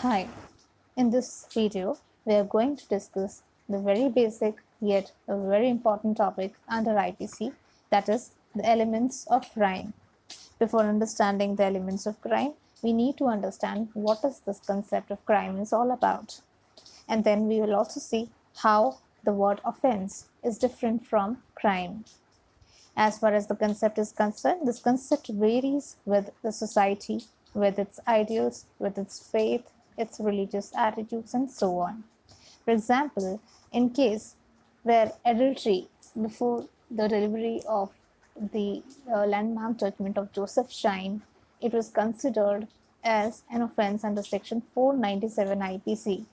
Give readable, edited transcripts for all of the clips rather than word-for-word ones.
Hi, in this video, we are going to discuss the very basic yet a very important topic under IPC, that is, the elements of crime. Before understanding the elements of crime, we need to understand what is this concept of crime is all about. And then we will also see how the word offense is different from crime. As far as the concept is concerned, this concept varies with the society, with its ideals, with its faith, its religious attitudes, and so on. For example, in case where adultery before the delivery of the landmark judgment of Joseph Shine, it was considered as an offense under Section 497 IPC.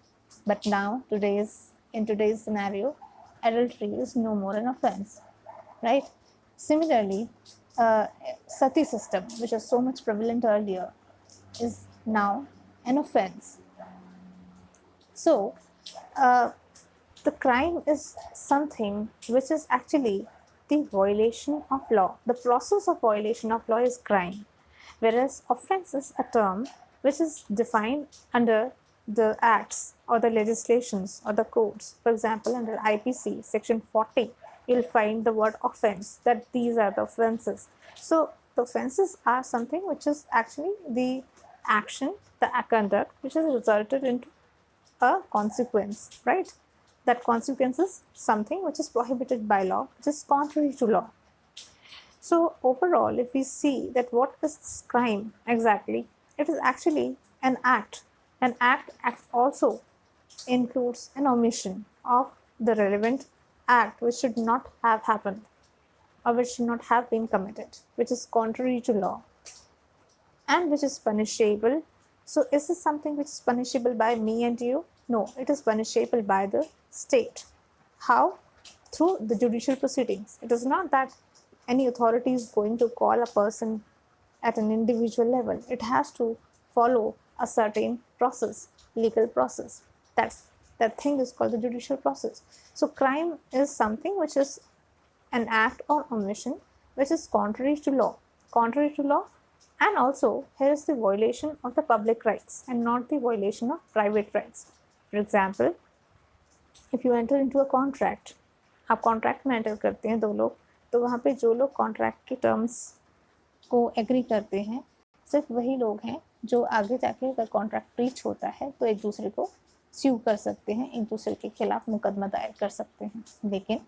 But now, in today's scenario, adultery is no more an offense, right? Similarly, sati system, which was so much prevalent earlier, is now an offense. So, uh, the crime is something which is actually the violation of law. The process of violation of law is crime, whereas offense is a term which is defined under the acts or the legislations or the codes. For example, under IPC section 40, you'll find the word offense, that these are the offenses. So the offenses are something which is actually the action, the conduct which has resulted into a consequence, right? That consequence is something which is prohibited by law, which is contrary to law. So overall, if we see that what is this crime exactly, it is actually an act. An act also includes an omission of the relevant act which should not have happened or which should not have been committed, which is contrary to law and which is punishable. So is this something which is punishable by me and you? No, it is punishable by the state. How? Through the judicial proceedings. It is not that any authority is going to call a person at an individual level. It has to follow a certain process, legal process. That thing is called the judicial process. So crime is something which is an act or omission which is contrary to law. Contrary to law, and also here is the violation of the public rights and not the violation of private rights. For example, if you enter into a contract, आप contract में enter करते हैं दो लोग, तो वहाँ पे जो लोग कॉन्ट्रैक्ट के टर्म्स को एग्री करते हैं सिर्फ वही लोग हैं जो आगे जाके अगर कॉन्ट्रैक्ट ब्रीच होता है तो एक दूसरे को स्यू कर सकते हैं, एक दूसरे के खिलाफ मुकदमा दायर कर सकते हैं. लेकिन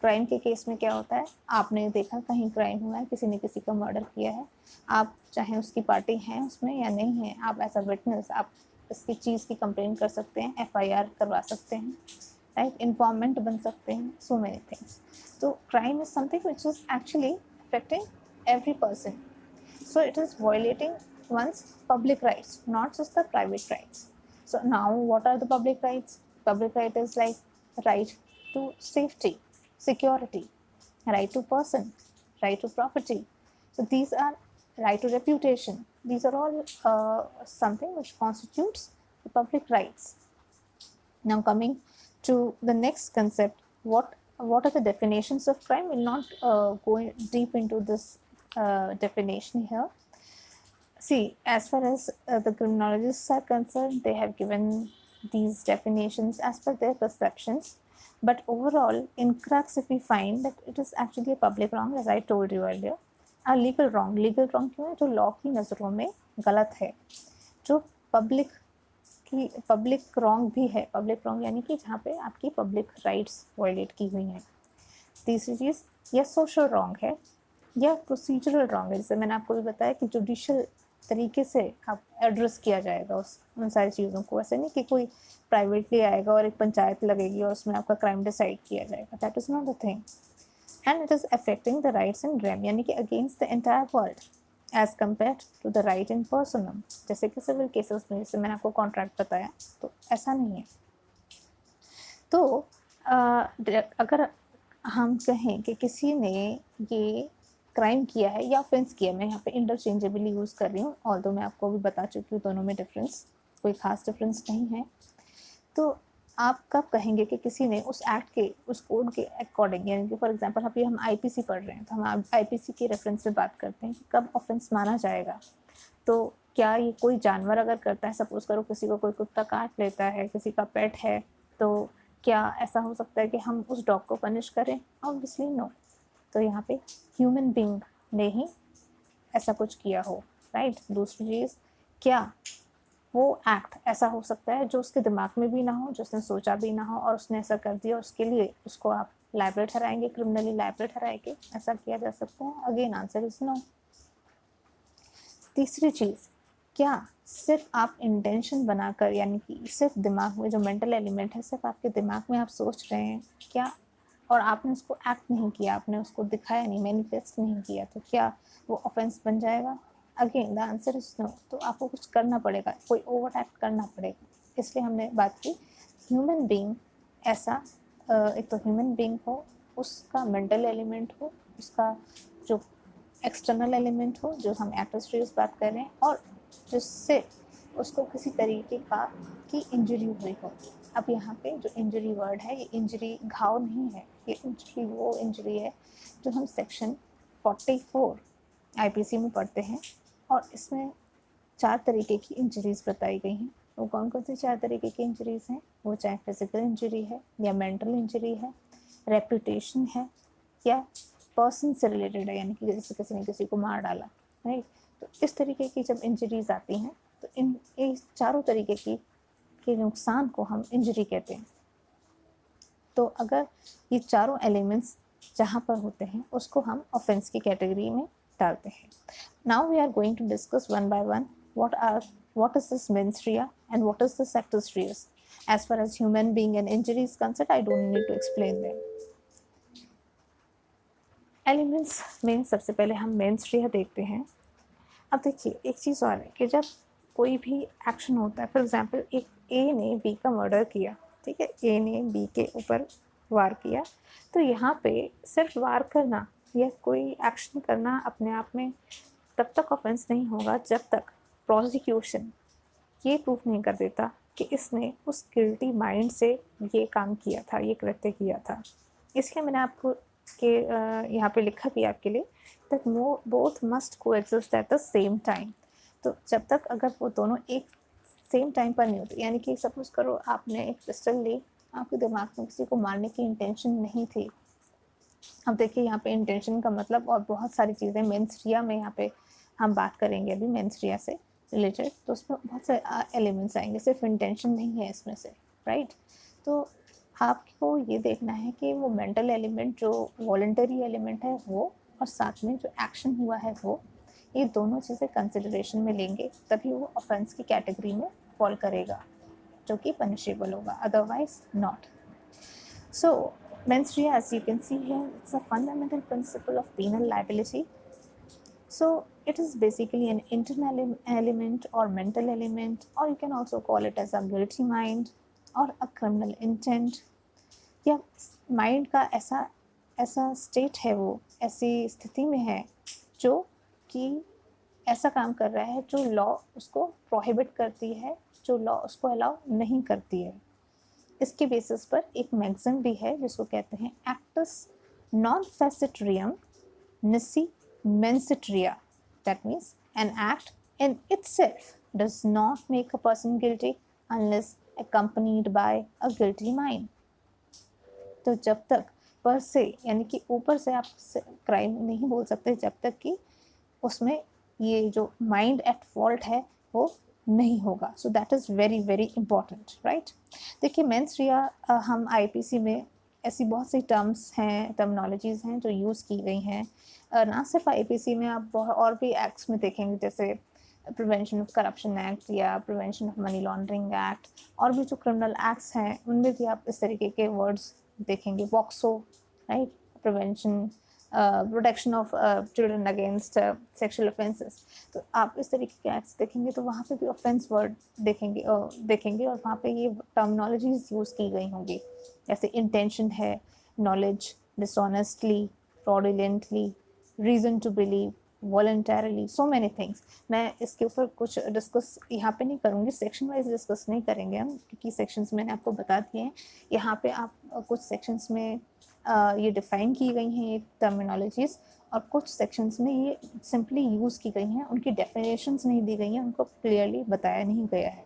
क्राइम के केस में क्या होता है, आपने देखा कहीं क्राइम हुआ है, किसी ने किसी का मर्डर किया है, आप चाहे उसकी पार्टी हैं उसमें या नहीं है, आप एज अ विटनेस आप इसकी चीज़ की कंप्लेन कर सकते हैं, FIR करवा सकते हैं, राइट, इन्फॉर्मेंट बन सकते हैं, सो मेनी थिंग्स. तो crime is something which is actually affecting every person. So it is violating one's public rights, not just the private rights. So now what are the public rights? Public right is like right to safety, security, right to person, right to property. So these are right to reputation. These are all something which constitutes the public rights. Now coming to the next concept, what are the definitions of crime? We'll not go deep into this definition here. See, as far as the criminologists are concerned, they have given these definitions as per their perceptions. But overall, in crux, if we find that it is actually a public wrong, as I told you earlier, a legal wrong. Legal wrong क्यों है? जो law की नज़रों में गलत है, जो public wrong भी है. पब्लिक रॉन्ग यानी कि जहाँ पे आपकी पब्लिक राइट्स वायलेट की हुई हैं. तीसरी चीज़, या सोशल रॉन्ग है या प्रोसीजरल रॉन्ग है. जैसे मैंने आपको भी बताया कि जुडिशल तरीके से आप एड्रेस किया जाएगा उन सारी चीज़ों को. ऐसे नहीं कि कोई प्राइवेटली आएगा और एक पंचायत लगेगी और उसमें आपका क्राइम डिसाइड किया जाएगा. That is not the thing. And it is affecting the rights in rem, यानी कि against the entire world as compared to the right in personam. जैसे कि सिविल केसेस में, जैसे मैंने आपको कॉन्ट्रैक्ट बताया, तो ऐसा नहीं है. तो अगर हम कहें कि किसी ने ये क्राइम किया है या ऑफेंस किया, मैं यहाँ पे इंटरचेंजेबली यूज़ कर रही हूँ, ऑल्दो मैं आपको भी बता चुकी हूँ दोनों में डिफरेंस, कोई ख़ास डिफरेंस नहीं है. तो आप कब कहेंगे कि किसी ने उस एक्ट के, उस कोड के अकॉर्डिंग, यानी कि फॉर एग्जांपल अभी हम IPC पढ़ रहे हैं तो हम IPC के रेफरेंस से बात करते हैं कि कब ऑफेंस माना जाएगा. तो क्या ये कोई जानवर अगर करता है, सपोज करो किसी को कोई कुत्ता काट लेता है, किसी का पेट है, तो क्या ऐसा हो सकता है कि हम उस डॉग को पनिश करें? Obviously no. तो यहाँ पे ह्यूमन बीइंग ने ही ऐसा कुछ किया हो, राइट। दूसरी चीज़, क्या वो एक्ट ऐसा हो सकता है जो उसके दिमाग में भी ना हो, जो उसने सोचा भी ना हो, और उसने ऐसा कर दिया, उसके लिए उसको आप लायबल ठहराएंगे, क्रिमिनली लायबल ठहराएंगे? ऐसा किया जा सकता है? Again answer is no. तीसरी चीज़, क्या सिर्फ आप इंटेंशन बनाकर, यानी कि सिर्फ दिमाग में जो मेंटल एलिमेंट है, सिर्फ आपके दिमाग में आप सोच रहे हैं क्या, और आपने उसको एक्ट नहीं किया, आपने उसको दिखाया नहीं, मैनिफेस्ट नहीं किया, तो क्या वो ऑफेंस बन जाएगा? Again the answer is no. तो आपको कुछ करना पड़ेगा, कोई ओवर एक्ट करना पड़ेगा। इसलिए हमने बात की ह्यूमन बीइंग ऐसा, एक तो ह्यूमन बीइंग हो, उसका मेंटल एलिमेंट हो, उसका जो एक्सटर्नल एलिमेंट हो, जो हम एटमोस्फियर बात कर रहे हैं, और जिससे उसको किसी तरीके का की इंजरी हुई हो। अब यहाँ पे जो इंजरी वर्ड है, ये इंजरी घाव नहीं है, ये इंजरी वो इंजरी है जो हम सेक्शन 44 आईपीसी में पढ़ते हैं, और इसमें 4 तरीके की इंजरीज बताई गई हैं। वो कौन कौन सी 4 तरीके की इंजरीज हैं? वो चाहे फिजिकल इंजरी है, या मेंटल इंजरी है, रेपुटेशन है, या पर्सन से रिलेटेड है, यानी कि जैसे किसी ने किसी को मार डाला, राइट। तो इस तरीके की जब इंजरीज आती हैं, तो इन चारों तरीके की के नुकसान को हम इंजरी कहते हैं। तो अगर ये चारों एलिमेंट्स जहाँ पर होते हैं, उसको हम ऑफेंस की कैटेगरी में डालते हैं। Now we are going to discuss one by one what is this mens rea and what is this actus reus. As far as human being and injury is concerned, I don't need to explain them. Elements में सबसे पहले हम mains रिया देखते हैं। अब देखिए एक चीज़ और है कि जब कोई भी एक्शन होता है, फॉर एग्जांपल एक ए ने बी का मर्डर किया, ठीक है, ए ने बी के ऊपर वार किया, तो यहाँ पे सिर्फ वार करना या कोई एक्शन करना अपने आप में तब तक ऑफेंस नहीं होगा जब तक प्रोसिक्यूशन ये प्रूफ नहीं कर देता कि इसने उस गिल्टी माइंड से ये काम किया था, ये कृत्य किया था। इसलिए मैंने आपको के यहाँ पे लिखा भी आपके लिए that both must coexist at the same time. तो जब तक अगर वो दोनों एक सेम टाइम पर नहीं होते, यानी कि सपोज करो आपने एक पिस्टल ली, आपके दिमाग में किसी को मारने की इंटेंशन नहीं थी। अब देखिए यहाँ पे इंटेंशन का मतलब और बहुत सारी चीज़ें मेंस रिया में यहाँ पे हम बात करेंगे अभी मेंस रिया से रिलेटेड, तो उसमें बहुत सारे एलिमेंट्स आएंगे, सिर्फ इंटेंशन नहीं है इसमें से, राइट। तो आपको ये देखना है कि वो मेंटल एलिमेंट जो वॉलंटरी एलिमेंट है वो, और साथ में जो एक्शन हुआ है वो, ये दोनों चीज़ें कंसिडरेशन में लेंगे, तभी वो ऑफेंस की कैटेगरी में फॉल करेगा, जो कि पनिशेबल होगा, otherwise not. So, mens rea, as you can see here, it's a fundamental principle of penal liability. So, it is basically an internal element or mental element, or you can also call it as a guilty mind or a criminal intent. या mind का ऐसा state है, वो ऐसी स्थिति में है जो कि ऐसा काम कर रहा है जो लॉ उसको प्रोहिबिट करती है, जो लॉ उसको अलाउ नहीं करती है। इसके बेसिस पर एक मैक्सिम भी है जिसको कहते हैं actus non facit reum nisi mens sit rea. That means an act in itself does not make a person guilty unless accompanied by a guilty mind. तो जब तक पर से, यानी कि ऊपर से आप क्राइम नहीं बोल सकते जब तक कि उसमें ये जो माइंड एट फॉल्ट है वो नहीं होगा। So that is very very important, right. देखिए मेंस रिया हम आईपीसी में ऐसी बहुत सी टर्म्स हैं, टर्मिनोलॉजीज़ हैं जो यूज़ की गई हैं, ना सिर्फ आईपीसी में, आप और भी एक्ट्स में देखेंगे, जैसे प्रिवेंशन ऑफ करप्शन एक्ट या prevention of money laundering act, और भी जो क्रिमिनल एक्ट्स हैं उनमें भी आप इस तरीके के वर्ड्स देखेंगे, POCSO, right, prevention protection of children against sexual offences. तो आप इस तरीके के एक्ट्स देखेंगे तो वहाँ पे भी ऑफेंस वर्ड देखेंगे और वहाँ पे ये टर्मिनोलॉजीज यूज़ की गई होंगी, जैसे इंटेंशन है, knowledge, dishonestly, fraudulently, reason to believe, voluntarily, so many things. मैं इसके ऊपर कुछ डिस्कस यहाँ पे नहीं करूँगी, सेक्शन वाइज डिस्कस नहीं करेंगे हम, क्योंकि सेक्शंस मैंने आपको बता दिए हैं। यहाँ पे आप कुछ सेक्शंस में ये डिफ़ाइन की गई हैं ये टर्मिनोलॉजीज़, और कुछ सेक्शंस में ये सिंपली यूज़ की गई हैं, उनकी डेफिनेशंस नहीं दी गई हैं, उनको क्लियरली बताया नहीं गया है।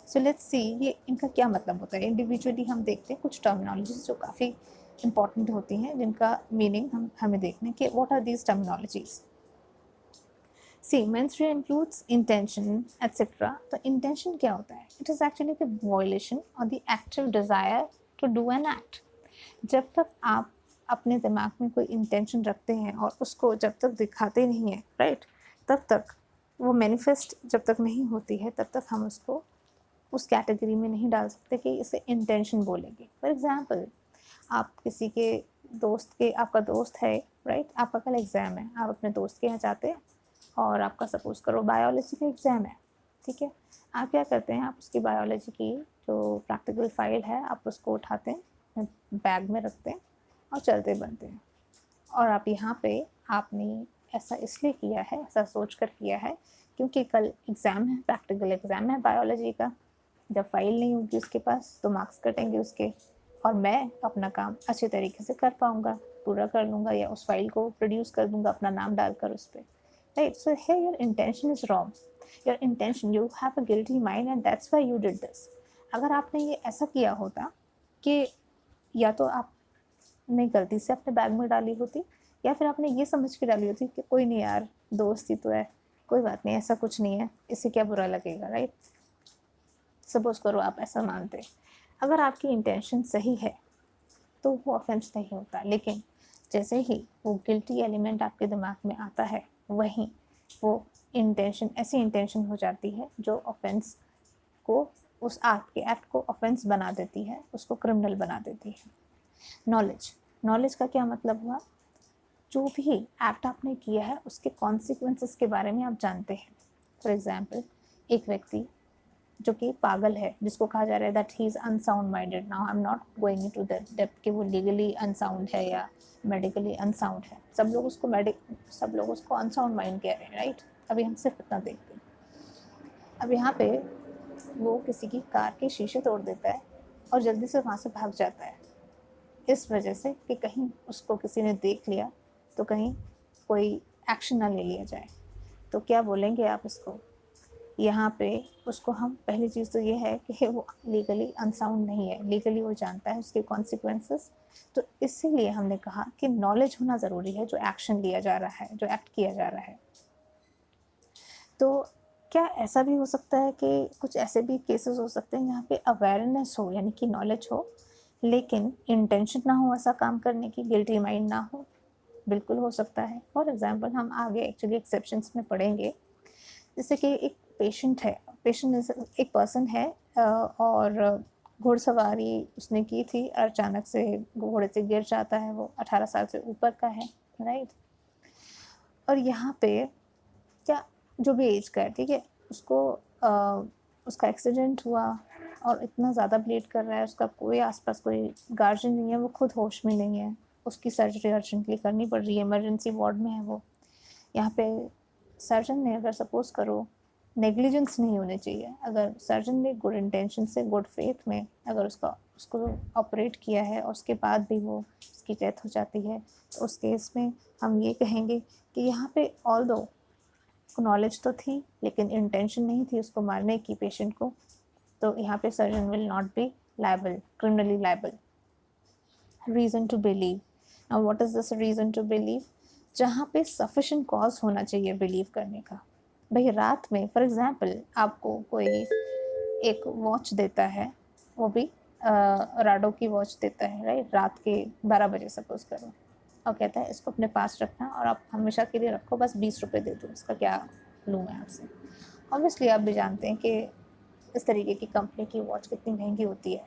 सो लेट्स सी ये इनका क्या मतलब होता है। इंडिविजुअली हम देखते हैं कुछ टर्मिनोलॉजीज जो काफ़ी इंपॉर्टेंट होती हैं, जिनका मीनिंग हमें देखना है कि what are these terminologies. See mens rea includes intention etcetera. तो इंटेंशन क्या होता है? It is actually the violation और the active desire to do an act. जब तक आप अपने दिमाग में कोई इंटेंशन रखते हैं और उसको जब तक दिखाते नहीं हैं, राइट, तब तक वो मैनिफेस्ट जब तक नहीं होती है, तब तक हम उसको उस कैटेगरी में नहीं डाल सकते कि इसे इंटेंशन बोलेंगे। फॉर एग्जांपल, आप किसी के दोस्त के, आपका दोस्त है, राइट, आपका कल एग्ज़ाम है, आप अपने दोस्त के यहाँ जाते हैं और आपका सपोज करो बायोलॉजी का एग्ज़ाम है, ठीक है। आप क्या करते हैं, आप उसकी बायोलॉजी की जो प्रैक्टिकल फाइल है आप उसको उठाते हैं, बैग में रखते हैं और चलते बनते हैं। और आप यहाँ पे आपने ऐसा इसलिए किया है, ऐसा सोच कर किया है क्योंकि कल एग्ज़ाम है, प्रैक्टिकल एग्ज़ाम है बायोलॉजी का। जब फाइल नहीं होगी उसके पास तो मार्क्स कटेंगे उसके, और मैं अपना काम अच्छे तरीके से कर पाऊँगा, पूरा कर लूँगा, या उस फाइल को प्रोड्यूस कर दूँगा अपना नाम डालकर उस पर, right. So here your intention is wrong. Your intention, you have a guilty mind and that's why you did this. अगर आपने ये ऐसा किया होता कि या तो आपने गलती से अपने बैग में डाली होती, या फिर आपने ये समझ के डाली होती कि कोई नहीं यार, दोस्त ही तो है, कोई बात नहीं, ऐसा कुछ नहीं है, इससे क्या बुरा लगेगा, राइट। सपोज करो आप ऐसा मानते। अगर आपकी इंटेंशन सही है तो वो ऑफेंस नहीं होता, लेकिन जैसे ही वो गिल्टी एलिमेंट आपके दिमाग में आता है, वहीं वो इंटेंशन ऐसी इंटेंशन हो जाती है जो ऑफेंस को, उस आपके एक्ट को ऑफेंस बना देती है, उसको क्रिमिनल बना देती है। नॉलेज, नॉलेज का क्या मतलब हुआ? जो भी एक्ट आपने किया है उसके कॉन्सिक्वेंसेस के बारे में आप जानते हैं। फॉर एग्जाम्पल, एक व्यक्ति जो कि पागल है, जिसको कहा जा रहा है that he is unsound minded. Now I am not going into that depth कि वो लीगली अनसाउंड है या मेडिकली अनसाउंड है। सब लोग उसको अनसाउंड माइंड कह रहे हैं, राइट। अभी हम सिर्फ इतना देखते हैं। अब यहाँ पे वो किसी की कार के शीशे तोड़ देता है और जल्दी से वहाँ से भाग जाता है, इस वजह से कि कहीं उसको किसी ने देख लिया तो कहीं कोई एक्शन ना ले लिया जाए। तो क्या बोलेंगे आप इसको? यहाँ पे उसको हम, पहली चीज़ तो ये है कि वो लीगली अनसाउंड नहीं है, लीगली वो जानता है उसके कॉन्सिक्वेंसेस। तो इसीलिए हमने कहा कि नॉलेज होना ज़रूरी है जो एक्शन लिया जा रहा है, जो एक्ट किया जा रहा है। तो क्या ऐसा भी हो सकता है कि कुछ ऐसे भी केसेस हो सकते हैं जहाँ पे अवेयरनेस हो, यानी कि नॉलेज हो, लेकिन इंटेंशन ना हो ऐसा काम करने की, गिल्टी माइंड ना हो? बिल्कुल हो सकता है। फॉर एग्जांपल, हम आगे एक्चुअली एक्सेप्शंस में पढ़ेंगे। जैसे कि एक पेशेंट है, पेशेंट एक पर्सन है, और घुड़सवारी उसने की थी, अचानक से घोड़े से गिर जाता है, वो 18 साल से ऊपर का है, राइट। और यहाँ पे क्या, जो भी एज का है, ठीक है, उसको उसका एक्सीडेंट हुआ और इतना ज़्यादा ब्लीड कर रहा है, उसका कोई आसपास कोई गार्जियन नहीं है, वो खुद होश में नहीं है, उसकी सर्जरी अर्जेंटली करनी पड़ रही है, इमरजेंसी वार्ड में है वो। यहाँ पे सर्जन ने, अगर सपोज़ करो, नेग्लिजेंस नहीं होनी चाहिए, अगर सर्जन ने गुड इंटेंशन से, गुड फेथ में अगर उसको ऑपरेट किया है और उसके बाद भी वो उसकी डेथ हो जाती है, तो उस केस में हम ये कहेंगे कि यहाँ पे ऑल्दो नॉलेज तो थी लेकिन इंटेंशन नहीं थी उसको मारने की, पेशेंट को, तो यहाँ पे surgeon will not be liable, criminally liable. Reason to believe, now what is this reason to believe? जहाँ पे सफिशेंट कॉज होना चाहिए बिलीव करने का। भाई रात में, फॉर एग्जांपल, आपको कोई एक वॉच देता है, वो भी राडो की वॉच देता है, राइट, रात के 12 बजे सपोज करो, और कहता है इसको अपने पास रखना और आप हमेशा के लिए रखो, बस 20 रुपये दे दो, इसका क्या लूँ मैं आपसे। ऑब्वियसली आप भी जानते हैं कि इस तरीके की कंपनी की वॉच कितनी महंगी होती है,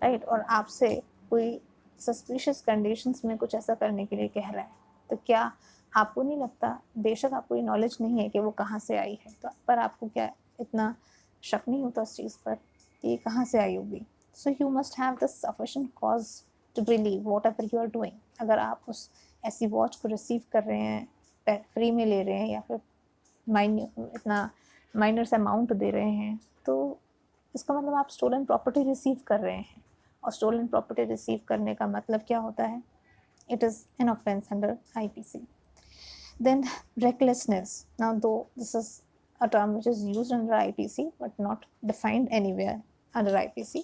राइट, और आपसे कोई सस्पिशियस कंडीशंस में कुछ ऐसा करने के लिए कह रहा है, तो क्या आपको नहीं लगता, बेशक आपको ये नॉलेज नहीं है कि वो कहाँ से आई है, तो पर आपको क्या इतना शक नहीं होता उस चीज़ पर कि ये कहाँ से आई होगी? So you must have the sufficient cause to believe whatever you are doing. अगर आप उस ऐसी वॉच को रिसीव कर रहे हैं, फ्री में ले रहे हैं, या फिर इतना माइनर सा अमाउंट दे रहे हैं, तो इसका मतलब आप स्टोलन प्रॉपर्टी रिसीव कर रहे हैं, और स्टोलन प्रॉपर्टी रिसीव करने का मतलब क्या होता है? It is an offence under IPC। Then recklessness. Now, though this is a term which is used under IPC but not defined anywhere under IPC,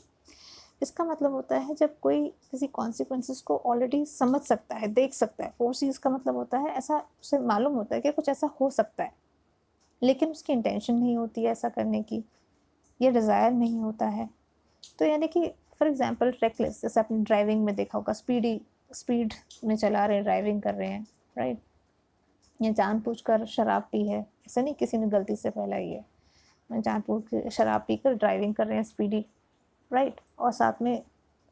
इसका मतलब होता है जब कोई किसी कॉन्सिक्वेंसेस को ऑलरेडी समझ सकता है, देख सकता है। फोरसीज का मतलब होता है ऐसा उसे मालूम होता है कि कुछ ऐसा हो सकता है, लेकिन उसकी इंटेंशन नहीं होती है ऐसा करने की, या डिज़ायर नहीं होता है। तो यानी कि फॉर एग्जांपल रेकलेस, जैसे आपने ड्राइविंग में देखा होगा, स्पीड में चला रहे हैं, ड्राइविंग कर रहे हैं, राइट, या जानबूझकर शराब पी है, ऐसा नहीं किसी ने गलती से फैलाई है, जानबूझ के शराब पीकर ड्राइविंग कर रहे हैं स्पीडी, राइट, और साथ में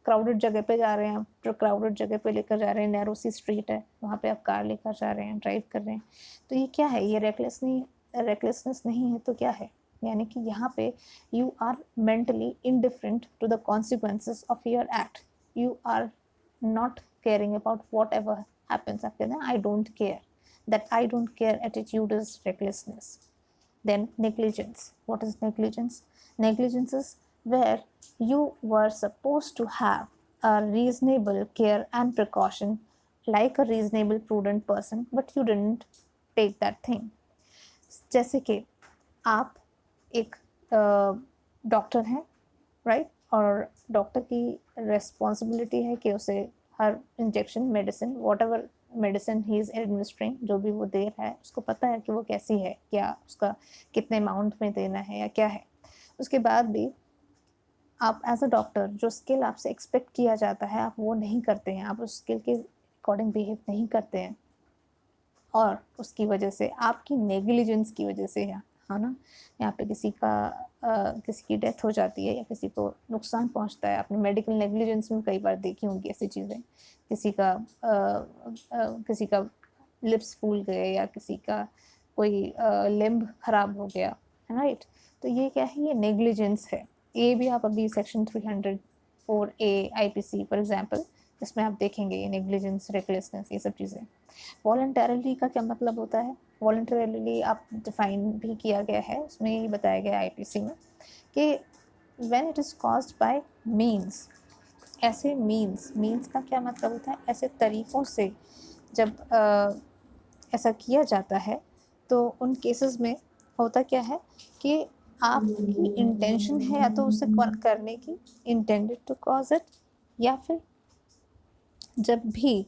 क्राउडेड जगह पे जा रहे हैं, आप क्राउडेड जगह पे लेकर जा रहे हैं, नैरो सी स्ट्रीट है, वहाँ पे आप कार लेकर जा रहे हैं, ड्राइव कर रहे हैं, तो ये क्या है? ये रेकलेसनेस नहीं है तो क्या है? यानी कि यहाँ पे you are mentally indifferent to the consequences of your act, you are not caring about whatever happens. आप कहते हैं I don't care, that I don't care attitude is recklessness. Then negligence. What is negligence? Negligence is where you were supposed to have a reasonable care and precaution like a reasonable prudent person, but you didn't take that thing. जैसे कि आप एक doctor हैं, right, और doctor की responsibility है कि उसे हर injection, medicine, whatever medicine he is administering, जो भी वो दे रहा है उसको पता है कि वो कैसी है, क्या उसका कितने अमाउंट में देना है या क्या है। उसके बाद भी आप एज अ डॉक्टर जो स्किल आपसे एक्सपेक्ट किया जाता है आप वो नहीं करते हैं, आप उस स्किल के अकॉर्डिंग बिहेव नहीं करते हैं, और उसकी वजह से, आपकी नेग्लिजेंस की वजह से, है ना, यहाँ पे किसी की डेथ हो जाती है या किसी को नुकसान पहुँचता है। आपने मेडिकल नेग्लिजेंस में कई बार देखी होंगी ऐसी चीज़ें, किसी का लिप्स फूल गए या किसी का कोई लिम्ब खराब हो गया, राइट, तो ये क्या है? ये नेग्लिजेंस है। ये भी आप अभी section 304A IPC for example, इसमें आप देखेंगे ये नेग्लिजेंस, रेकलेसनेस, ये सब चीज़ें। वॉलंटरली का क्या मतलब होता है? वॉलंटरली आप डिफाइन भी किया गया है, उसमें ये बताया गया है IPC में कि when it is caused by means. ऐसे मीन्स का क्या मतलब होता है? ऐसे तरीक़ों से जब ऐसा किया जाता है तो उन केसेस में होता क्या है कि आपकी इंटेंशन है या तो उसे करने की, इंटेंडेड टू कॉज इट, या फिर जब भी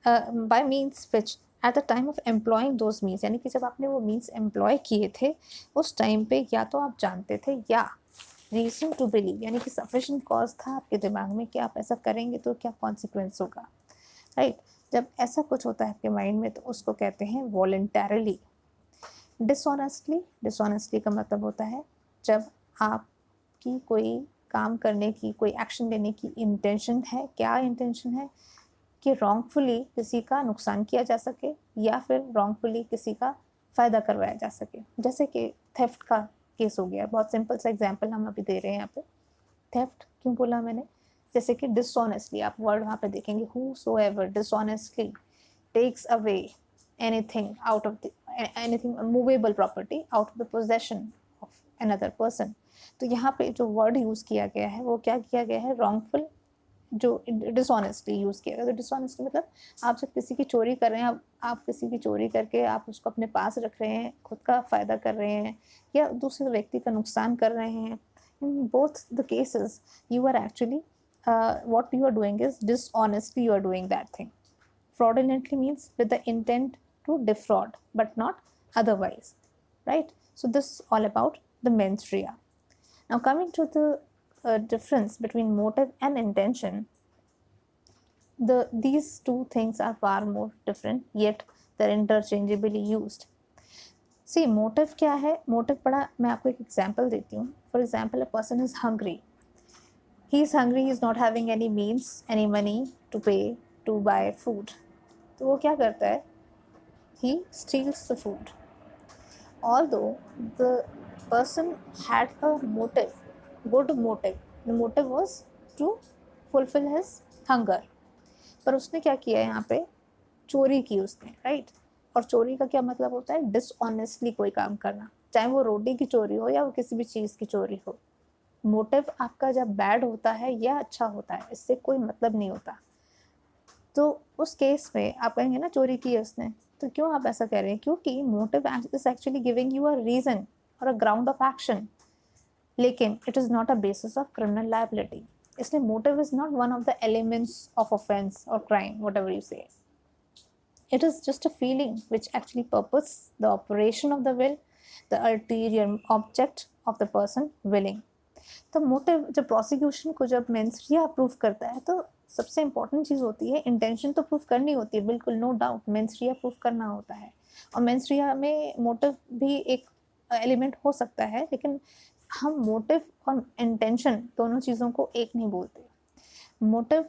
bye means which at the time of employing those means, यानी कि जब आपने वो मीन्स एम्प्लॉय किए थे उस टाइम पे या तो आप जानते थे या रीज़न टू बिलीव, यानी कि सफिशिएंट कॉज था आपके दिमाग में कि आप ऐसा करेंगे तो क्या कॉन्सिक्वेंस होगा, राइट। जब ऐसा कुछ होता है आपके माइंड में तो उसको कहते हैं वॉलंटरली। डिसऑनेस्टली का मतलब होता है जब आपकी कोई काम करने की, कोई एक्शन लेने की इंटेंशन है, क्या इंटेंशन है कि रॉन्गफुली किसी का नुकसान किया जा सके या फिर रॉन्गफुली किसी का फ़ायदा करवाया जा सके। जैसे कि थेफ्ट का केस हो गया, बहुत सिंपल सा एग्जांपल हम अभी दे रहे हैं यहाँ पे। थेफ्ट क्यों बोला मैंने? जैसे कि डिसऑनेस्टली, आप वर्ड वहाँ पे देखेंगे, whosoever dishonestly takes away anything movable property out of the possession of another person। तो यहाँ पे जो वर्ड यूज़ किया गया है वो क्या किया गया है? रॉन्गफुल, जो डिसऑनेस्टली यूज़ किया गया। तो डिसऑनेस्टली मतलब आप जब किसी की चोरी कर रहे हैं, आप किसी की चोरी करके आप उसको अपने पास रख रहे हैं, खुद का फ़ायदा कर रहे हैं या दूसरे व्यक्ति का नुकसान कर रहे हैं, in both the cases you are actually what you are doing is dishonestly you are doing that thing. Fraudulently means with the intent to defraud but not otherwise, right? So this is all about the mens rea. Now coming to the difference between motive and intention, these two things are far more different yet they're interchangeably used. C motive क्या है? Motive बड़ा, मैं आपको एक example देती हूँ। For example, a person is hungry, he is not having any means, any money to pay to buy food, तो वो क्या करता है? He steals the food. Although the person had a motive, good motive, the motive was to fulfil his hunger, पर उसने क्या किया यहाँ पे? चोरी की उसने, राइट। और चोरी का क्या मतलब होता है? डिसऑनेस्टली कोई काम करना, चाहे वो रोटी की चोरी हो या वो किसी भी चीज़ की चोरी हो। मोटिव आपका जब बैड होता है या अच्छा होता है, इससे कोई मतलब नहीं होता। तो उस केस में आप कहेंगे ना चोरी की है उसने, तो क्यों आप ऐसा कह रहे हैं? क्योंकि motive is actually giving you a reason और अ ग्राउंड ऑफ एक्शन, लेकिन it is not a basis of criminal liability. इसलिए motive is not one of the elements of offence और crime, whatever you say. It is just a feeling which actually purpose the operation of the will, the ulterior object of the person willing. तो motive जब prosecution को जब mens rea prove करता है तो सबसे important चीज़ होती है इंटेंशन तो प्रूव करनी होती है, बिल्कुल नो डाउट मेंसरिया प्रूव करना होता है, और मेंसरिया में मोटिव भी एक एलिमेंट हो सकता है, लेकिन हम मोटिव और इंटेंशन दोनों चीज़ों को एक नहीं बोलते। मोटिव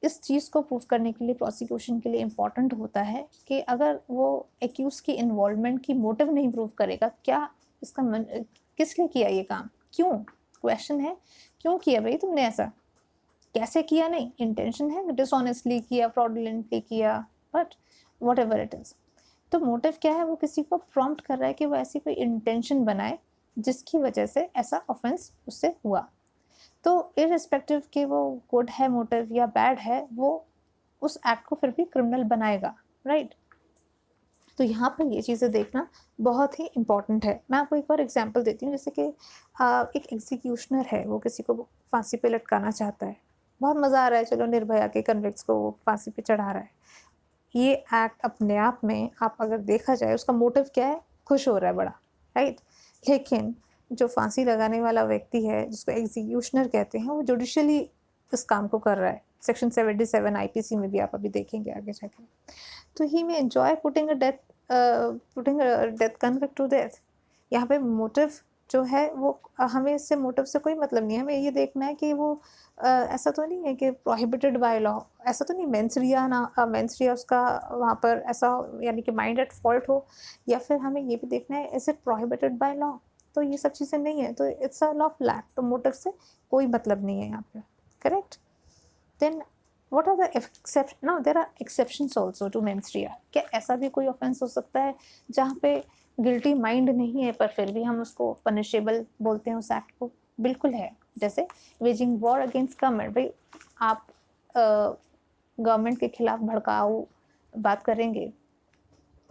इस चीज़ को प्रूव करने के लिए प्रोसिक्यूशन के लिए इम्पॉर्टेंट होता है कि अगर वो एक्यूज की इन्वॉल्वमेंट की मोटिव नहीं प्रूव करेगा, क्या इसका किस लिए किया ये काम, क्यों, क्वेश्चन है क्यों किया भाई तुमने ऐसा, कैसे किया नहीं, इंटेंशन है डिसऑनेस्टली किया, फ्रॉडुलेंटली किया, but what ever it is. तो मोटिव क्या है, वो किसी को प्रॉम्प्ट कर रहा है कि वो ऐसी कोई इंटेंशन बनाए जिसकी वजह से ऐसा ऑफेंस उससे हुआ। तो इररिस्पेक्टिव कि वो गुड है मोटिव या बैड है, वो उस एक्ट को फिर भी क्रिमिनल बनाएगा, राइट। तो यहाँ पर ये चीज़ें देखना बहुत ही इम्पॉर्टेंट है। मैं आपको एक और एग्जांपल देती हूँ, जैसे कि एक एग्जीक्यूशनर है, वो किसी को फांसी पे लटकाना चाहता है, बहुत मज़ा आ रहा है, चलो निर्भया के कन्विक्ट्स को वो फांसी पे चढ़ा रहा है। ये एक्ट अपने आप में आप अगर देखा जाए उसका मोटिव क्या है, खुश हो रहा है बड़ा, राइट। लेकिन जो फांसी लगाने वाला व्यक्ति है जिसको एग्जीक्यूशनर कहते हैं, वो जुडिशियली इस काम को कर रहा है। सेक्शन 77 आईपीसी में भी आप अभी देखेंगे आगे जाकर। तो he may enjoy putting a death convict to death. यहाँ पे मोटिव जो है वो हमें इससे मोटिव से कोई मतलब नहीं है, हमें ये देखना है कि वो ऐसा तो नहीं है कि प्रोहिबिटेड बाय लॉ, ऐसा तो नहीं मेंसरिया उसका वहाँ पर ऐसा यानी कि माइंड एट फॉल्ट हो, या फिर हमें ये भी देखना है is it prohibited by law. तो ये सब चीज़ें नहीं है, तो इट्स अ लॉफुल एक्ट, तो मोटिव से कोई मतलब नहीं है यहाँ पे, correct. Then what are the exceptions? No, there are exceptions also to menstruation। क्या ऐसा भी कोई ऑफेंस हो सकता है जहाँ पे गिल्टी माइंड नहीं है पर फिर भी हम उसको पनिशेबल बोलते हैं उस एक्ट को? बिल्कुल है। जैसे वेजिंग वॉर अगेंस्ट गवर्नमेंट, भाई आप गवर्नमेंट के खिलाफ भड़काऊ बात करेंगे,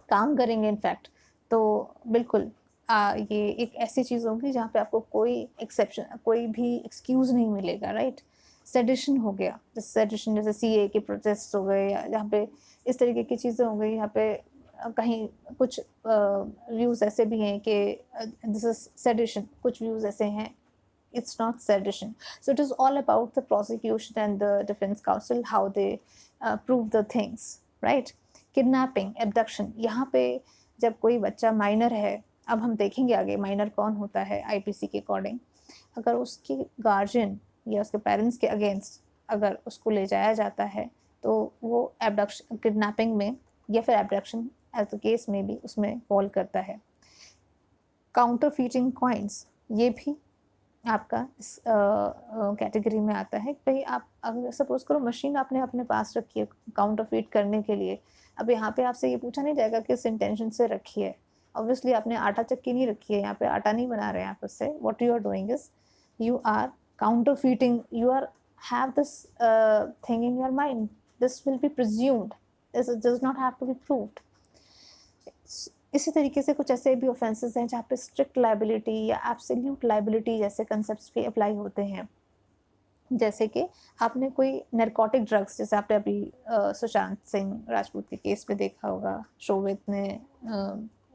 काम करेंगे इनफैक्ट, तो बिल्कुल ये एक ऐसी चीज़ होगी जहाँ पे आपको कोई एक्सेप्शन, कोई भी एक्सक्यूज़ नहीं मिलेगा, राइट। सेडिशन हो गया, जैसे सेडिशन जैसे सीए के प्रोटेस्ट हो गए, या जहाँ पे इस तरीके की चीज़ें हो गई, यहाँ पे कहीं कुछ व्यूज़ ऐसे भी हैं कि दिस इज सेडिशन, कुछ व्यूज़ ऐसे हैं it's not sedition. So it is all about the prosecution and the defense counsel, how they prove the things, right? Kidnapping, abduction, यहाँ पे जब कोई बच्चा माइनर है, अब हम देखेंगे आगे माइनर कौन होता है आईपीसी के अकॉर्डिंग, अगर उसके गार्जियन या उसके पेरेंट्स के अगेंस्ट अगर उसको ले जाया जाता है तो वो एबडक्शन, किडनैपिंग में या फिर एबडक्शन एज द केस में भी उसमें फॉल करता है। काउंटरफीटिंग कॉइन्स, ये भी आपका इस कैटेगरी में आता है। भाई आप अगर सपोज करो मशीन आपने अपने पास रखी है काउंटरफीट करने के लिए, अब यहाँ पे आपसे ये पूछा नहीं जाएगा किस इंटेंशन से रखी है। ऑब्वियसली आपने आटा चक्की नहीं रखी है, यहाँ पे आटा नहीं बना रहे हैं आप उससे। What you are doing is you are counterfeiting, you are have this thing in your mind, this will be presumed, this does not have to be proved। इसी तरीके से कुछ ऐसे भी ऑफेंसेस हैं जहाँ पे स्ट्रिक्ट लाइबिलिटी या एब्सोल्यूट लाइबिलिटी जैसे कंसेप्ट्स भी अप्लाई होते हैं। जैसे कि आपने कोई नरकोटिक ड्रग्स, जैसे आपने अभी सुशांत सिंह राजपूत के केस में देखा होगा, शोवित ने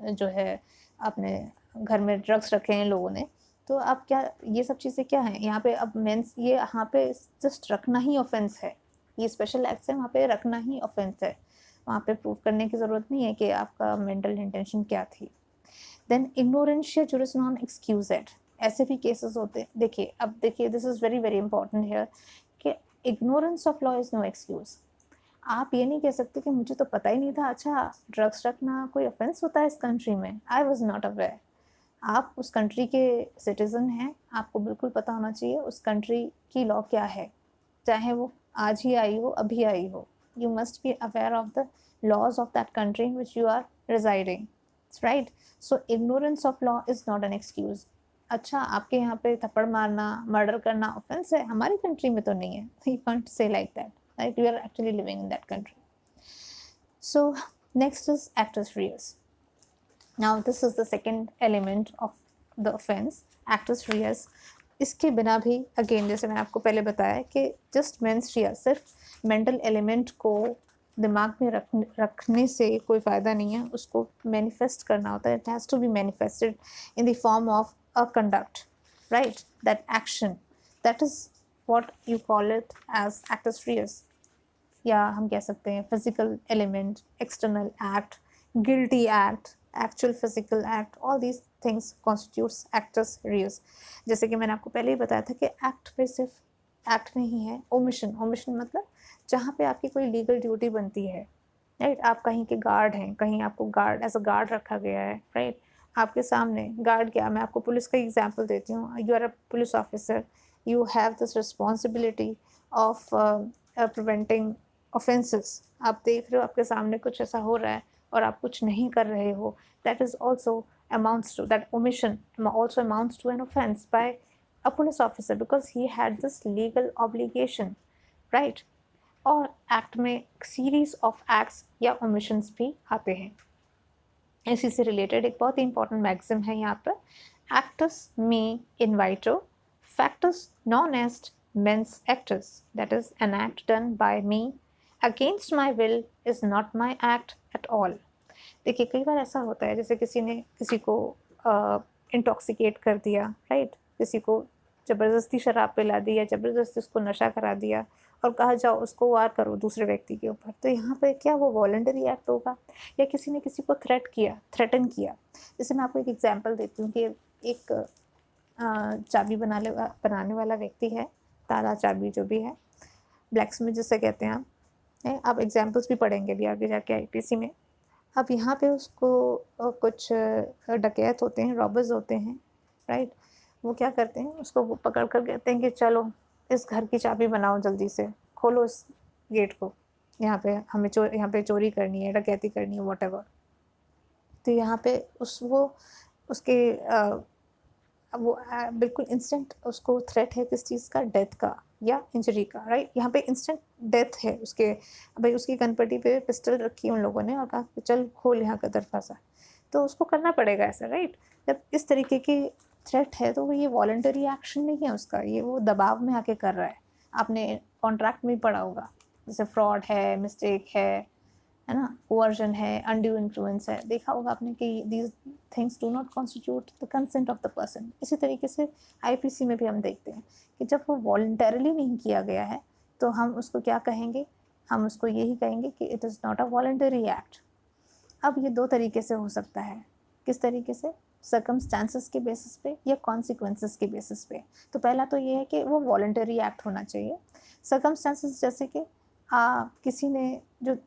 जो है अपने घर में ड्रग्स रखे हैं लोगों ने, तो अब क्या ये सब चीज़ें क्या हैं यहाँ पे, अब मेंस ये यहाँ पे जस्ट रखना ही ऑफेंस है, ये स्पेशल एक्ट है, वहाँ पे रखना ही ऑफेंस है, वहाँ पे प्रूव करने की ज़रूरत नहीं है कि आपका मेंटल इंटेंशन क्या थी। देन इग्नोरेंशिया जुरिस नॉन एक्सक्यूजेड, ऐसे भी केसेस होते हैं। देखिए अब देखिए this is very very important here कि ignorance of law is no excuse. आप ये नहीं कह सकते कि मुझे तो पता ही नहीं था, अच्छा ड्रग्स रखना कोई ऑफेंस होता है इस कंट्री में, आई वॉज नॉट अवेयर। आप उस कंट्री के सिटीज़न हैं, आपको बिल्कुल पता होना चाहिए उस कंट्री की लॉ क्या है, चाहे वो आज ही आई हो, अभी आई हो। You must be aware of the laws of that country in which you are residing, right? So ignorance of law is not an excuse। अच्छा आपके यहाँ पे थप्पड़ मारना, मर्डर करना ऑफेंस है, हमारी कंट्री में तो नहीं है। You can't say like that, right? You are actually living in that country। So Next is actus reus. Now this is the second element of the offense, actus reus. इसके बिना भी again जैसे मैंने आपको पहले बताया कि जस्ट मेंस रिया सिर्फ मेंटल एलिमेंट को दिमाग में रखने से कोई फ़ायदा नहीं है, उसको मैनिफेस्ट करना होता है. It has to be manifested in the form of a conduct, right, that action, that is what you call it as actus reus. या हम कह सकते हैं physical element, external act, guilty act, actual physical act, all these things constitutes actus reus. जैसे कि मैंने आपको पहले ही बताया था कि एक्ट पे सिर्फ एक्ट नहीं है, ओमिशन. ओमिशन मतलब जहाँ पे आपकी कोई लीगल ड्यूटी बनती है, राइट. आप कहीं के गार्ड हैं, कहीं आपको गार्ड एज अ गार्ड रखा गया है, राइट. आपके सामने गार्ड क्या, मैं आपको पुलिस का एग्जाम्पल देती हूँ. You are a police officer, you have this responsibility of preventing offences. आप देख रहे हो आपके सामने कुछ ऐसा हो रहा है और आप कुछ नहीं कर रहे हो, that is also amounts to that omission, also amounts to an offense by a police officer because he had this legal obligation, right. और एक्ट में सीरीज ऑफ एक्ट्स या ओमिशंस भी आते हैं. इसी से रिलेटेड एक बहुत ही इंपॉर्टेंट मैक्सिम है यहाँ पर, actus me invito factus non est mens actus, that is an act done by me against my will is not my act at all. देखिए कई बार ऐसा होता है जैसे किसी ने किसी को इंटॉक्सिकेट कर दिया, राइट. किसी को ज़बरदस्ती शराब पिला दी या ज़बरदस्ती उसको नशा करा दिया और कहा जाओ उसको वार करो दूसरे व्यक्ति के ऊपर. तो यहाँ पे क्या वो वॉलंटरी एक्ट होगा? या किसी ने किसी को थ्रेटन किया. जैसे मैं आपको एक एग्जांपल देती हूँ कि एक चाबी बनाने वाला व्यक्ति है, ताला चाबी जो भी है, ब्लैक स्मिथ जिसे कहते हैं आप एग्जाम्पल्स भी पढ़ेंगे भी आगे जाके आईपीसी में. अब यहाँ पे उसको कुछ डकैत होते हैं, रॉबर्स होते हैं, राइट. वो क्या करते हैं, उसको वो पकड़ कर कहते हैं कि चलो इस घर की चाबी बनाओ, जल्दी से खोलो इस गेट को, यहाँ पे हमें यहाँ पे चोरी करनी है, डकैती करनी है, वॉटेवर. तो यहाँ पे उसके वो बिल्कुल इंस्टेंट उसको थ्रेट है किस चीज़ का, डेथ का या इंजरी का, राइट. यहाँ पे इंस्टेंट डेथ है उसके. भाई उसकी कनपटी पे पिस्टल रखी उन लोगों ने और कहा कि चल खोल यहाँ का दरवाज़ा, तो उसको करना पड़ेगा ऐसा, राइट. जब इस तरीके की थ्रेट है तो ये वॉलंटरी एक्शन नहीं है उसका, ये वो दबाव में आके कर रहा है. आपने कॉन्ट्रैक्ट में पढ़ा होगा, जैसे फ्रॉड है, मिस्टेक है ना, कोअर्जन है, अनड्यू इन्फ्लुएंस है, देखा होगा आपने कि these things do not constitute the consent of the person. इसी तरीके से आईपीसी में भी हम देखते हैं कि जब वो वॉलंटरली नहीं किया गया है तो हम उसको क्या कहेंगे, हम उसको यही कहेंगे कि it is not a voluntary act. अब ये दो तरीके से हो सकता है. किस तरीके से? सर्कमस्टांसेस के बेसिस पे या कॉन्सिक्वेंसेस के बेसिस पे. तो पहला तो ये है कि वो वॉलंटरी एक्ट होना चाहिए. सर्कमस्टांसेस जैसे कि किसी ने जो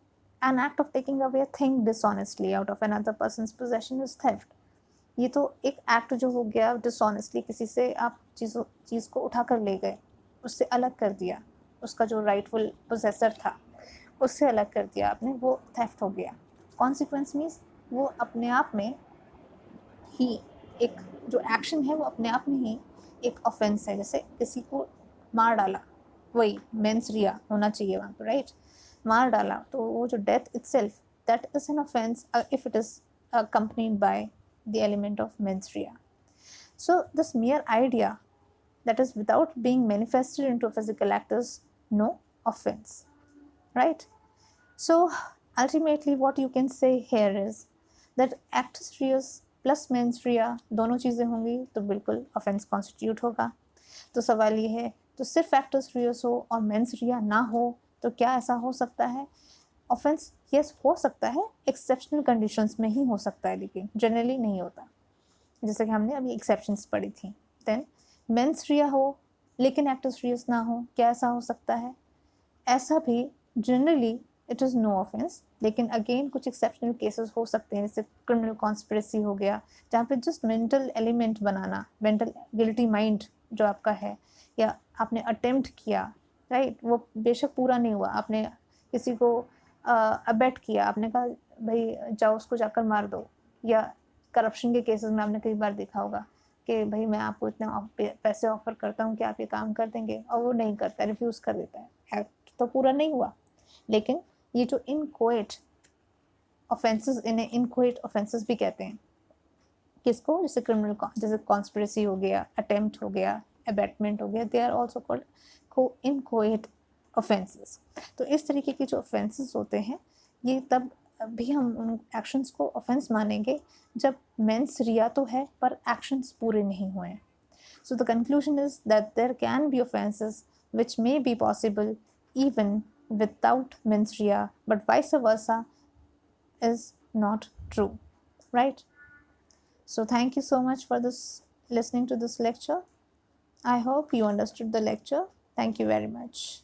an act of taking away a thing dishonestly out of another person's possession is theft. ये तो एक एक्ट जो हो गया डिसऑनेस्टली, किसी से आप चीज़ को उठा कर ले गए, उससे अलग कर दिया, उसका जो राइटफुल पोजेसर था उससे अलग कर दिया आपने, वो थेफ्ट हो गया. कॉन्सिक्वेंस मीन्स वो अपने आप में ही एक जो एक्शन है वो अपने आप में ही एक ऑफेंस है. जैसे किसी को मार डाला, वही मेंस रिया होना चाहिए वहाँ पर, राइट. मार डाला तो वो जो death itself, that is an offence if it is accompanied by the element of mens rea. So this mere idea, that is without being manifested into a physical act, is no offense, right. So ultimately what you can say here is that actus reus plus mens rea दोनों चीज़ें होंगी तो बिल्कुल offense constitute होगा. तो सवाल ये है, तो सिर्फ एक्टस रियस हो और मेंस रिया ना हो तो क्या ऐसा हो सकता है? ऑफेंस यस हो सकता है, एक्सेप्शनल कंडीशंस में ही हो सकता है, लेकिन जनरली नहीं होता. जैसे कि हमने अभी एक्सेप्शंस पढ़ी थी. देन मेंस रिया हो लेकिन एक्टस रियस ना हो, क्या ऐसा हो सकता है? ऐसा भी generally it is no offence, लेकिन अगेन कुछ एक्सेप्शनल केसेस हो सकते हैं, जैसे क्रिमिनल कॉन्स्पिरेसी हो गया, जहाँ पे जस्ट मेंटल एलिमेंट बनाना, मेंटल गिल्टी माइंड जो आपका है, या आपने अटेम्प्ट किया, राइट, वो बेशक पूरा नहीं हुआ, आपने किसी को अबेट किया, आपने कहा भाई जाओ उसको जाकर मार दो. या करप्शन के केसेस में आपने कई बार देखा होगा कि भाई मैं आपको इतने पैसे ऑफर करता हूँ कि आप ये काम कर देंगे, और वो नहीं करता, रिफ्यूज़ कर देता है. एक्ट तो पूरा नहीं हुआ, लेकिन ये जो इनकोएट ऑफेंसेस, इन्हें इनकोएट ऑफेंसेस भी कहते हैं। किसको? जैसे क्रिमिनल, जैसे कॉन्स्पिरेसी हो गया, अटेम्प्ट हो गया, अबेटमेंट हो गया, दे आर ऑल्सो कॉल्ड को इनकोएट ऑफेंसेस। तो इस तरीके के जो ऑफेंसेस होते हैं, ये तब भी हम उन एक्शंस को ऑफेंस मानेंगे जब मेंस रिया तो है पर एक्शंस पूरे नहीं हुए हैं। So the conclusion is that there can be offenses which may be possible even without mens rea, but vice versa is not true, right? So thank you so much for this listening to this lecture. I hope you understood the lecture. Thank you very much.